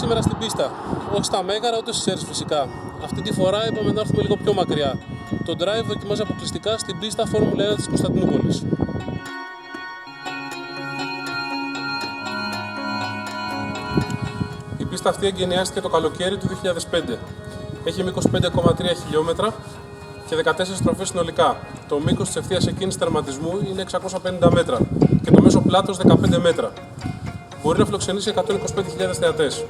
σήμερα στην πίστα. Όχι στα μέγαρα ούτε στις έρες φυσικά. Αυτή τη φορά είπαμε να έρθουμε λίγο πιο μακριά. Το Drive δοκιμάζει αποκλειστικά στην πίστα Φόρμουλα 1 της Κωνσταντινούπολης. Η πίστα αυτή εγκαινιάστηκε το καλοκαίρι του 2005. Έχει μήκος 5,3 χιλιόμετρα και 14 στροφές συνολικά. Το μήκος της ευθείας εκκίνησης τερματισμού είναι 650 μέτρα και το μέσο πλάτος 15 μέτρα. Μπορεί να φιλοξενήσει 125.000 θεατές.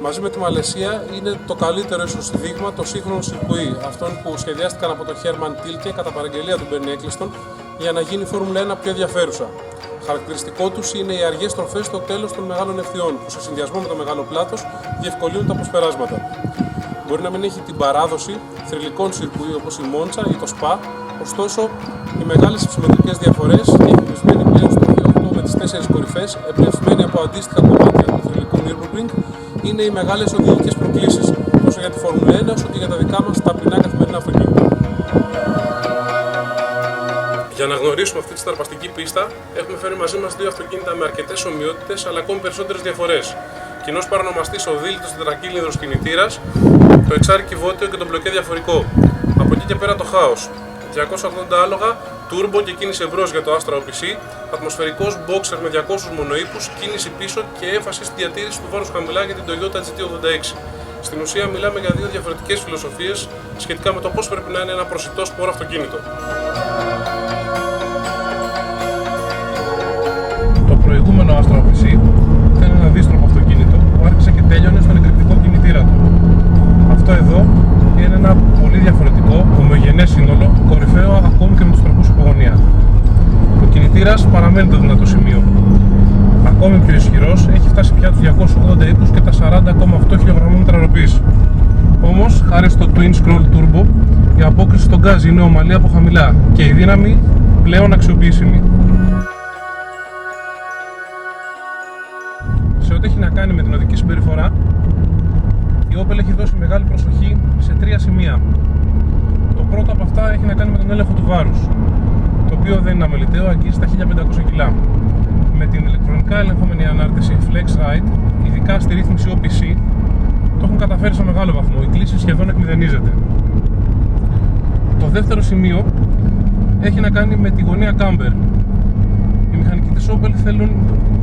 Μαζί με τη Μαλαισία είναι το καλύτερο ίσως δείγμα το σύγχρονο σιρκουί, αυτών που σχεδιάστηκαν από τον Hermann Tilke κατά παραγγελία του Bernie Ecclestone για να γίνει η Φόρμουλα 1 πιο ενδιαφέρουσα. Χαρακτηριστικό τους είναι οι αργές στροφές στο τέλος των μεγάλων ευθειών, που σε συνδυασμό με το μεγάλο πλάτος διευκολύνουν τα αποσπεράσματα. Μπορεί να μην έχει την παράδοση θρυλικών σιρκουί όπως η Μόντσα ή το Σπα, ωστόσο οι μεγάλες υψομετρικές διαφορές και η χτισμένη πλέον στο G8 με τις 4 κορυφές, εμπνευσμένοι από αντίστοιχα κομμάτια του θρυλικού Nürburgring, είναι οι μεγάλες οδηγικές προκλήσεις, τόσο για τη Φόρμουλα 1 όσο και για τα δικά μας ταπεινά καθημερινά αυτοκίνητα. Για να γνωρίσουμε αυτή τη σταρπαστική πίστα, έχουμε φέρει μαζί μας δύο αυτοκίνητα με αρκετές ομοιότητες αλλά ακόμη περισσότερες διαφορές. Κοινός παρονομαστής ο δίλητος τετρακύλινδρος κινητήρας, το εξάρι κυβότιο και το μπλοκέ διαφορικό. Από εκεί και πέρα το χάος. 280 άλογα, turbo και κίνηση εμπρός για το Astra OPC, ατμοσφαιρικός boxer με 200 μονοήπους, κίνηση πίσω και έμφαση στη διατήρηση του βάρους χαμηλά για την Toyota GT86. Στην ουσία μιλάμε για δύο διαφορετικές φιλοσοφίες σχετικά με το πώς πρέπει να είναι ένα προσιτό σπόρο αυτοκίνητο. Το προηγούμενο Astra OPC ήταν ένα δίστροπο αυτοκίνητο που άρχισε και τέλειωνε στον εκρηκτικό κινητήρα του. Αυτό εδώ είναι ένα πολύ διαφορετικό, ομοιογενές σύνολο, κορυφαίο ακόμη και με τους τροχούς υπογωνία. Ο κινητήρας παραμένει το δυνατό σημείο. Ακόμη πιο ισχυρός, έχει φτάσει πια τους 280 ύπους και τα 40,8 χιλιογραμμόμετρα ροπής. Όμως, χάρη στο Twin Scroll Turbo, η απόκριση στον γκάζ είναι ομαλή από χαμηλά και η δύναμη πλέον αξιοποιήσιμη. Σε ό,τι έχει να κάνει με την οδική συμπεριφορά, η Opel έχει δώσει μεγάλη προσοχή σε τρία σημεία. Το πρώτο από αυτά έχει να κάνει με τον έλεγχο του βάρους, το οποίο δεν είναι αμεληταίο, αγγίζει τα 1500 κιλά. Με την ηλεκτρονικά ελεγχόμενη ανάρτηση Flex Ride, ειδικά στη ρύθμιση OPC, το έχουν καταφέρει σε μεγάλο βαθμό, η κλίση σχεδόν εκμηδενίζεται. Το δεύτερο σημείο έχει να κάνει με τη γωνία camber. Οι μηχανικοί της Opel θέλουν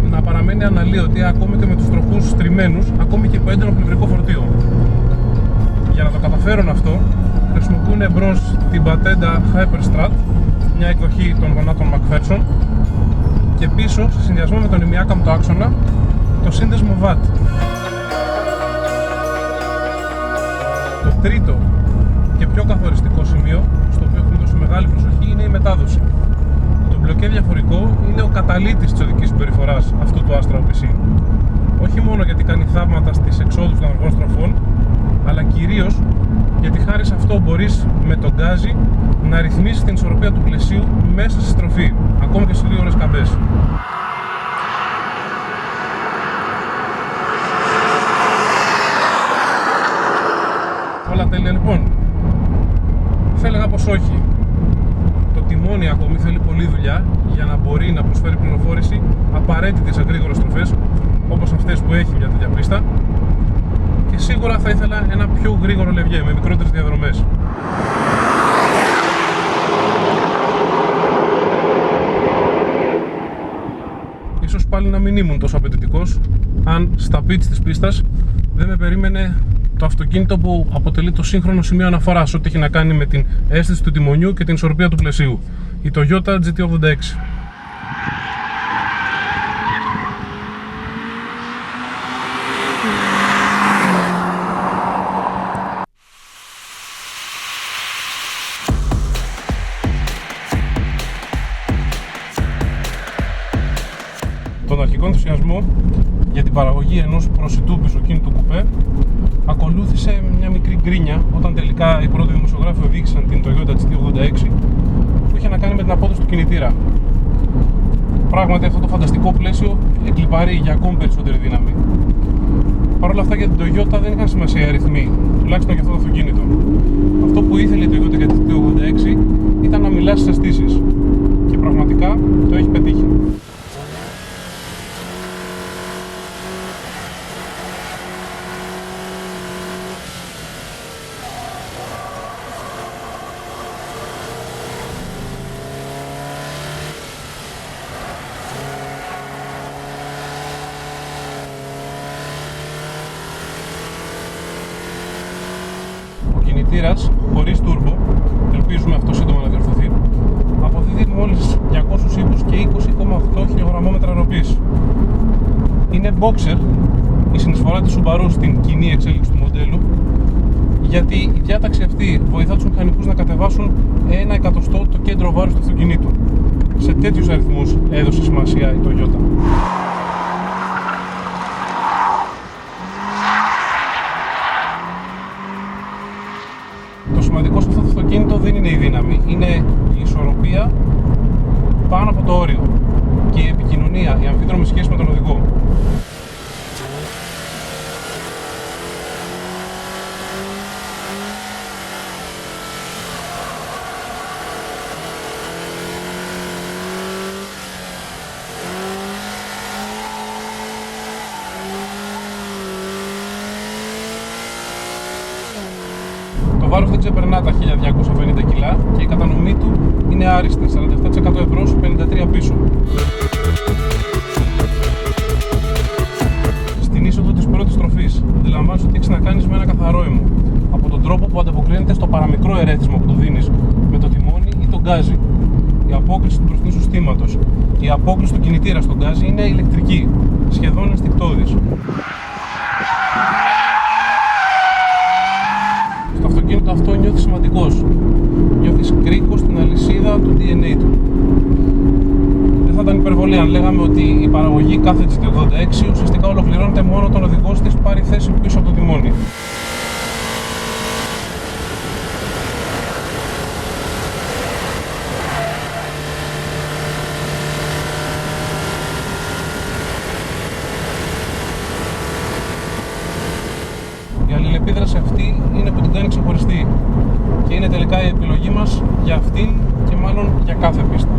να παραμένει αναλύωτη ακόμη και με τους τροχούς στριμμένους, ακόμη και από έντονο πλευρικό φορτίο. Για να το καταφέρουν αυτό, χρησιμοποιούν εμπρός την Patenta Hyperstrut, μια εκδοχή των γονάτων McPherson, και πίσω, σε συνδυασμό με τον ημιάκαμπτο άξονα, το σύνδεσμο VAT. Το τρίτο και πιο καθοριστικό σημείο, στο οποίο έχουν δώσει μεγάλη προσοχή, είναι η μετάδοση. Το μπλοκέ διαφορικό είναι ο καταλύτης της οδικής συμπεριφοράς αυτού του Astra OPC. Όχι μόνο γιατί κάνει θαύματα στις εξόδους των αργών στροφών, αλλά κυρίως γιατί χάρη σε αυτό μπορείς με τον γκάζι να ρυθμίσεις την ισορροπία του πλαισίου μέσα στη στροφή, ακόμη και στις γρήγορες καμπές. Όλα τέλεια λοιπόν? Θα έλεγα πως όχι. Το τιμόνι ακόμη θέλει πολλή δουλειά για να μπορεί να προσφέρει πληροφόρηση απαραίτητη σε γρήγορες στροφές όπως αυτές που έχει μια τέτοια πίστα, και σίγουρα θα ήθελα ένα πιο γρήγορο λευγέ με μικρότερες διαδρομές. Ίσως πάλι να μην ήμουν τόσο απαιτητικός αν στα pitch της πίστας δεν με περίμενε το αυτοκίνητο που αποτελεί το σύγχρονο σημείο αναφοράς ό,τι έχει να κάνει με την αίσθηση του τιμονιού και την ισορροπία του πλαισίου, η Toyota GT86. Τον αρχικό ενθουσιασμό για την παραγωγή ενός προσιτού πισωκίνητου κουπέ ακολούθησε μια μικρή γκρίνια όταν τελικά οι πρώτοι δημοσιογράφοι οδήγησαν την Toyota GT86 που είχε να κάνει με την απόδοση του κινητήρα. Πράγματι αυτό το φανταστικό πλαίσιο εκλιπαρεί για ακόμη περισσότερη δύναμη. Παρ' όλα αυτά για την Toyota δεν είχαν σημασία οι αριθμοί, τουλάχιστον για αυτό το αυτοκίνητο. Αυτό που ήθελε η Toyota για την GT86 ήταν να μιλά στις αισθήσεις και πραγματικά το έχει πετύχει. κινητήρας χωρίς τούρμπο, ελπίζουμε αυτό σύντομα να διορθωθεί, αποδίδει μόλις 200 ύπους και 20,8 χιλιογραμμόμετρα ροπής. Είναι boxer η συνεισφορά της Subaru στην κοινή εξέλιξη του μοντέλου, γιατί η διάταξη αυτή βοηθά τους μηχανικούς να κατεβάσουν 1 εκατοστό το κέντρο βάρους του αυτοκινήτου. Σε τέτοιους αριθμούς έδωσε σημασία η Toyota. Το σημαντικό σε αυτό το αυτοκίνητο δεν είναι η δύναμη, είναι η ισορροπία πάνω από το όριο και η επικοινωνία, η αμφίδρομη σχέση με τον οδηγό. Το βάρος δεν ξεπερνά τα 1250 κιλά και η κατανομή του είναι άριστη, 47% εμπρός, 53% πίσω. Στην είσοδο της πρώτης στροφής αντιλαμβάνεσαι ότι έχεις να κάνεις με ένα καθαρό αιμο, από τον τρόπο που ανταποκρίνεται στο παραμικρό ερέθισμα που του δίνεις με το τιμόνι ή τον γκάζι. Η απόκριση του μπροστινού συστήματος, η απόκριση του κινητήρα στον γκάζι είναι ηλεκτρική, σχεδόν ενστικτώδης. Στο αυτοκίνητο αυτό νιώθεις σημαντικός. Νιώθεις κρίκο στην αλυσίδα του DNA του. Δεν θα ήταν υπερβολή αν λέγαμε ότι η παραγωγή κάθε GT86 ουσιαστικά ολοκληρώνεται μόνο όταν ο οδηγός της πάρει θέση πίσω από το τιμόνι. Η αλληλεπίδραση αυτή είναι που την κάνει ξεχωριστή και είναι τελικά η επιλογή μας για αυτήν και μάλλον για κάθε πίστα.